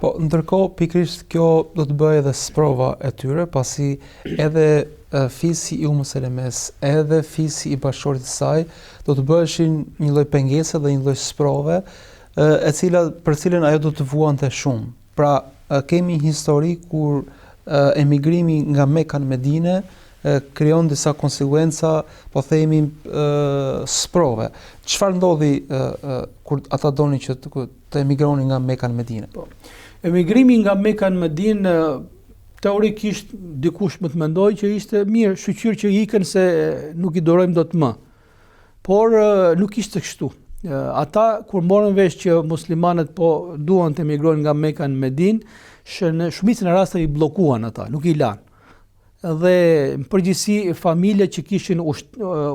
Po, ndërkohë pikërisht kjo do të bëjë edhe sprova e tyre, pasi edhe fisi i Ummu Selemes, edhe fisi i bashkëshortit të saj do të bëheshin një lloj pengese dhe një lloj sprove, për cilën ajo do të vuante shumë. Pra, kemi një histori kur emigrimi nga Mekka në Medinë krijon disa konsekuenca, po themi sprove. Çfarë ndodhi kur ata donin që të emigronin nga Mekka në Medinë? Po. Emigrimi nga Mekka në Medinë teorikisht dikush më të mendoj që ishte mirë, shqyr që ikën se nuk i dorojmë dot më. Por nuk ishte kështu. Ata kur morën vesh që muslimanët po duan të emigrojnë nga Mekka në Medinë, në shumicën e rasteve i bllokuan ata, nuk i lanë. Dhe në përgjithësi familjet që kishin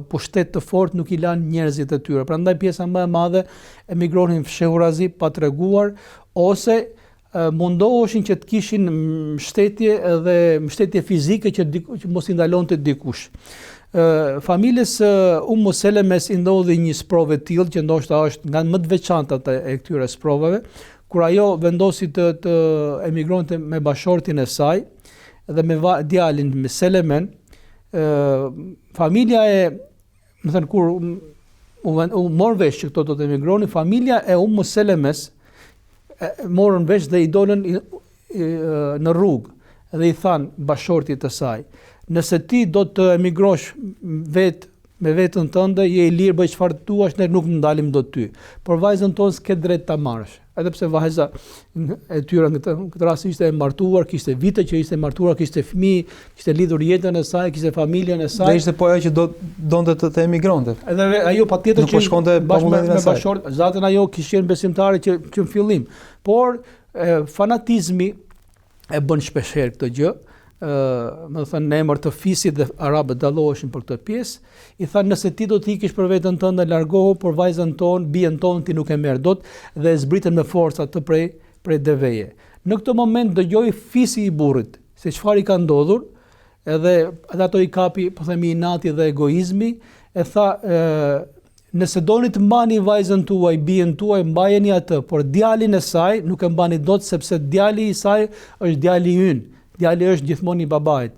pushtet të fortë nuk i lanë njerëzit e tyre. Prandaj pjesa më e madhe emigronin fshehurazi pa treguar ose mundoheshin që të kishin mbështetje fizike që mos i ndalonte dikush. Familjes Ummu Selemes i ndodhi një sprovë e tillë që ndoshta është nga më të veçantat e këtyre sprovave, kur ajo vendosi të emigronte me bashortin e saj dhe me djalin me Selemen. Familja kur u mor vesh që këto do të emigronin, familja e Ummu Selemes morën vesh dhe i dolën në rrugë dhe i than bashortit të saj: nëse ti do të emigrosh me vetën tënde, je i lirë, bëj çfarë duash, ne nuk ndalim dot ty. Por vajzën tonë s'ke drejt ta marrësh. Edhe pse vajza e tyre në këtë rast ishte e martuar, kishte vite që ishte martuar, kishte fëmijë, kishte lidhur jetën e saj, kishte familjen e saj. Dhe ishte po ajo që donte të emigronte. Edhe ajo patjetër që shkonte bashkë me bashkëshort, zatën ajo kishte qenë besimtare që në fillim. Por fanatizmi e bën shpeshherë këtë gjë. Më thënë në emër të fisit dhe arabët dalloheshin për këtë pjesë, i thanë nëse ti do të ikish për veten tënde largohu, por vajzën tonë, bien tonë ti nuk e merr dot, dhe e zbritën me forca të prej deveje. Në këtë moment dëgjoi fisi i burrit se çfarë i ka ndodhur, edhe ato i kapi, po themi, inati dhe egoizmi, e tha: nëse doni të mbani vajzën tuaj, bien tuaj, mbajeni atë, por djalin e saj nuk e mbani dot, sepse djali i saj është djali ynë. Djali është gjithmonë i babait.